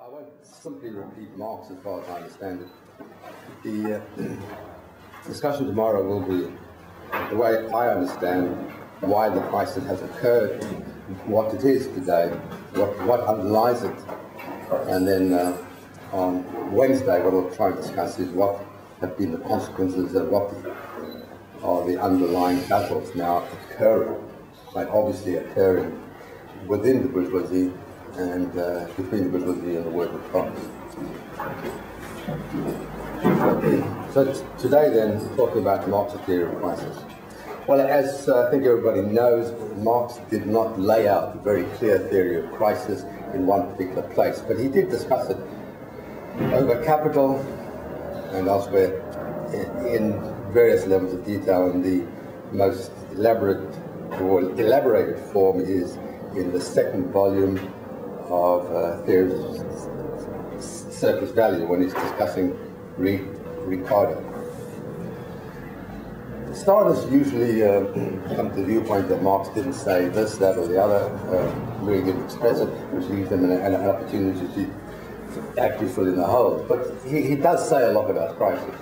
I won't simply repeat Marx as far as I understand it. The discussion tomorrow will be the way I understand why the crisis has occurred, what it is today, what underlies it, and then on Wednesday what we'll try and discuss is what have been the consequences and what are the underlying battles now occurring, like obviously occurring within the bourgeoisie and between the bourgeoisie and the working class. So today then, talking about Marx's theory of crisis. Well, as I think everybody knows, Marx did not lay out a very clear theory of crisis in one particular place, but he did discuss it over capital and elsewhere in various levels of detail, and the most elaborate or elaborated form is in the second volume of Theories of Surplus Value, when he's discussing Ricardo. Starters usually come to the viewpoint that Marx didn't say this, that, or the other, really didn't express it, which leaves them an opportunity to actually fill in the holes. But he does say a lot about crisis.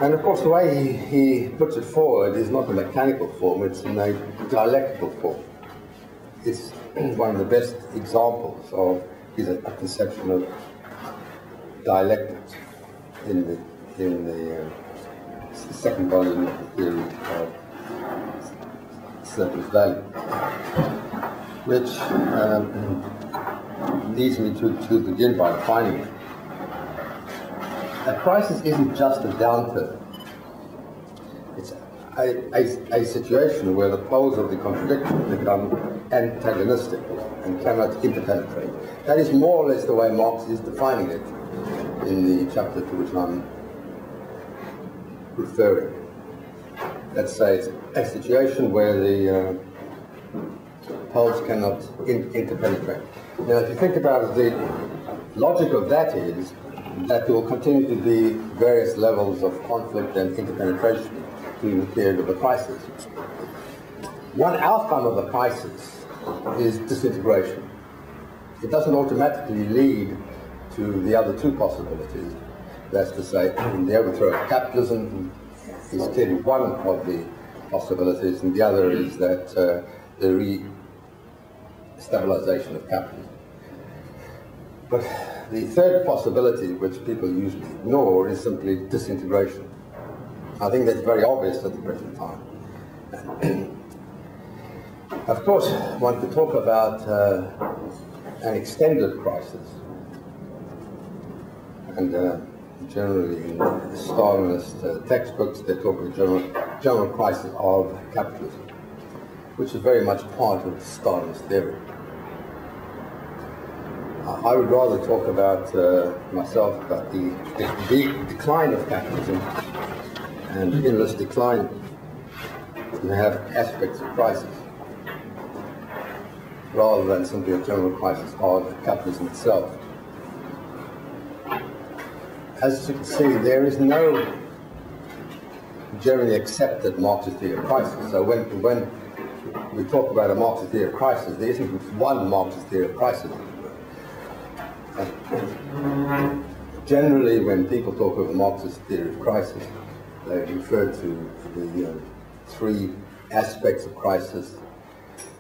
And of course, the way he puts it forward is not a mechanical form, it's in a dialectical form. It's one of the best examples of a conception of dialectics in the second volume of the Theory of Surplus Value, which leads me to begin by defining it. A crisis isn't just a downturn. It's a situation where the poles of the contradiction become antagonistic and cannot interpenetrate. That is more or less the way Marx is defining it in the chapter to which I'm referring. Let's say it's a situation where the poles cannot interpenetrate. Now, if you think about it, the logic of that is that there will continue to be various levels of conflict and interpenetration during the period of the crisis. One outcome of the crisis is disintegration. It doesn't automatically lead to the other two possibilities. That's to say, the overthrow of capitalism is clearly one of the possibilities, and the other is that the re-stabilization of capitalism. But the third possibility, which people usually ignore, is simply disintegration. I think that's very obvious at the present time. Of course, one could talk about an extended crisis, and generally in Stalinist textbooks they talk of the general crisis of capitalism, which is very much part of Stalinist theory. I would rather talk about myself about the decline of capitalism, and in this decline you have aspects of crisis rather than simply a general crisis of capitalism itself. As you can see, there is no generally accepted Marxist theory of crisis. So when we talk about a Marxist theory of crisis, there isn't one Marxist theory of crisis. Generally, when people talk of a Marxist theory of crisis, they refer to the three aspects of crisis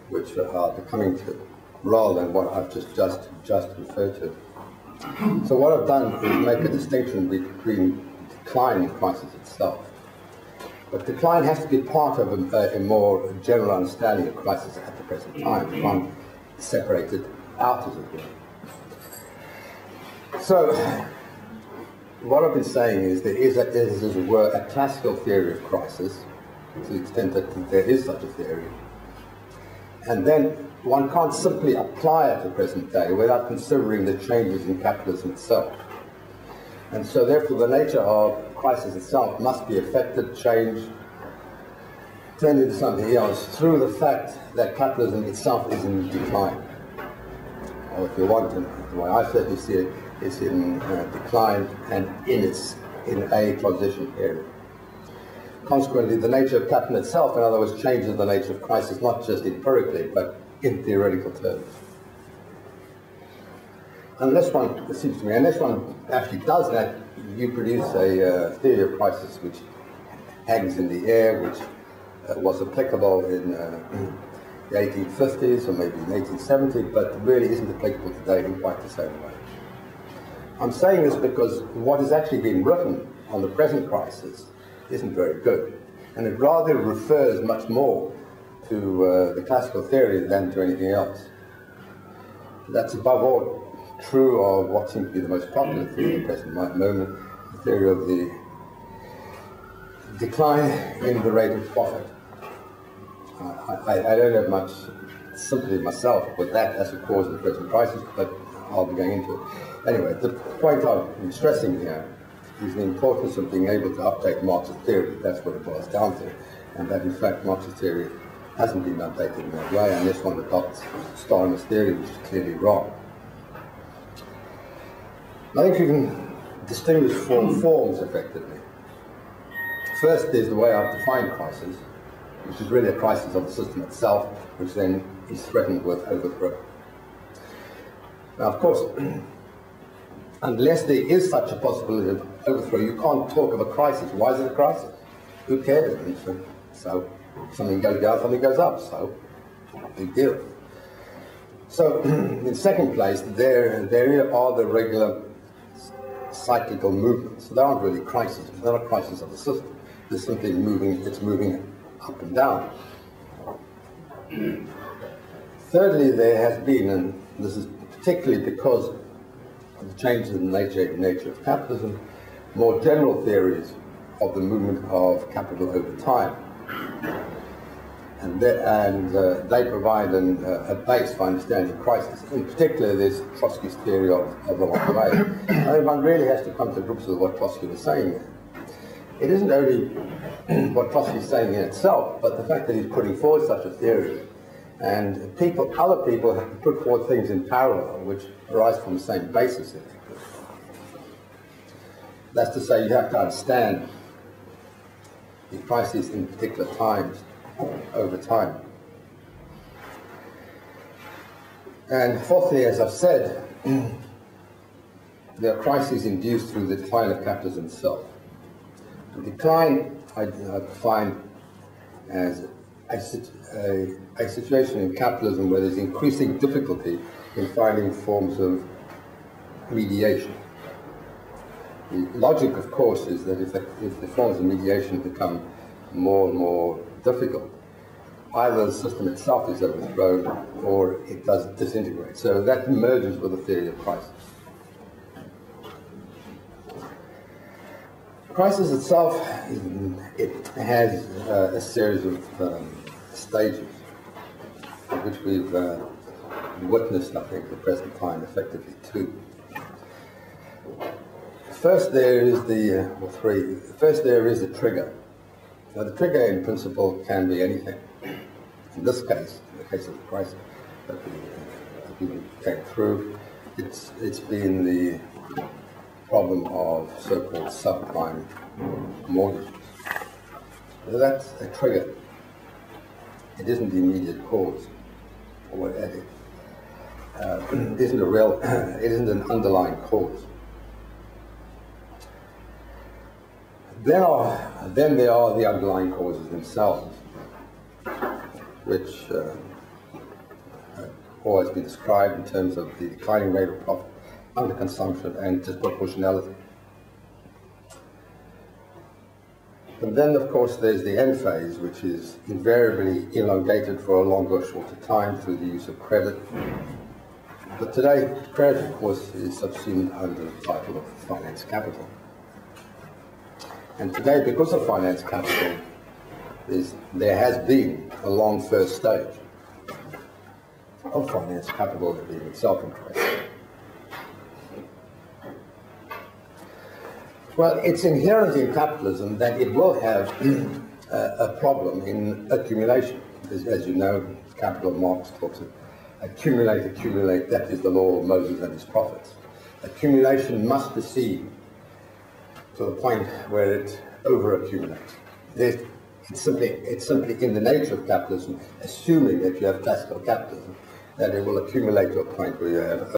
which are coming to, rather than what I've just referred to. So what I've done is make a distinction between decline and crisis itself. But decline has to be part of a more general understanding of crisis at the present time. One separated out, as it were. So, what I've been saying is there is, as it were, a classical theory of crisis, to the extent that there is such a theory. And then one can't simply apply it to the present day without considering the changes in capitalism itself. And so therefore the nature of crisis itself must be affected, changed, turned into something else through the fact that capitalism itself is in decline. Or if you want, the way I certainly see it, it's in decline and in a transition period. Consequently, the nature of capitalism itself, in other words, changes the nature of crisis, not just empirically, but in theoretical terms. unless one, it seems to me, unless one actually does that, you produce a theory of crisis which hangs in the air, which was applicable in the 1850s or maybe in 1870, but really isn't applicable today in quite the same way. I'm saying this because what is actually being written on the present crisis isn't very good, and it rather refers much more to the classical theory than to anything else. That's above all true of what seems to be the most popular theory at the present moment, the theory of the decline in the rate of profit. I don't have much sympathy myself with that as a cause of the present crisis, but I'll be going into it. Anyway, the point I'm stressing here is the importance of being able to update Marxist theory. That's what it boils down to, and that in fact Marxist theory hasn't been updated in that way unless one adopts Stalinist theory, which is clearly wrong. I think you can distinguish four forms effectively. First, there's the way I've defined crisis, which is really a crisis of the system itself, which then is threatened with overthrow. Now, of course, unless there is such a possibility of overthrow, you can't talk of a crisis. Why is it a crisis? Who cares? So, something goes down, something goes up, so big deal. So, in second place, there are the regular cyclical movements. They aren't really crises. They're not a crisis of the system. They're simply it's moving up and down. Thirdly, there has been, and this is particularly because of the changes in the nature of capitalism, more general theories of the movement of capital over time. And they provide a base for understanding crisis. In particular, there's Trotsky's theory of the long way. I mean, one really has to come to grips with what Trotsky was saying there. It isn't only what Trotsky is saying in itself, but the fact that he's putting forward such a theory, and other people have put forward things in parallel which arise from the same basis. That's to say, you have to understand the crises in particular times over time. And fourthly, as I've said, there are crises induced through the decline of capitalism itself. The decline I define as a situation in capitalism where there's increasing difficulty in finding forms of mediation. The logic, of course, is that if the forms of mediation become more and more difficult, either the system itself is overthrown or it does disintegrate. So that merges with the theory of crisis. Crisis itself, it has a series of stages, which we've witnessed, I think, at the present time, effectively two. First, there is First, there is a trigger. Now, the trigger, in principle, can be anything. In this case, in the case of the crisis that we came through, it's been the problem of so-called subprime mortgages. So that's a trigger. It isn't the immediate cause, or it isn't it isn't an underlying cause. Then there are the underlying causes themselves, which have always been described in terms of the declining rate of profit, underconsumption, and disproportionality. And then, of course, there's the end phase, which is invariably elongated for a longer or shorter time through the use of credit. But today, credit, of course, is subsumed under the title of finance capital. And today, because of finance capital, there has been a long first stage of finance capital being itself in crisis. Well, it's inherent in capitalism that it will have a problem in accumulation. As you know, capital Marx talks of accumulate, that is the law of Moses and his prophets. Accumulation must proceed to the point where it over-accumulates. It's simply in the nature of capitalism, assuming that you have classical capitalism, that it will accumulate to a point where you have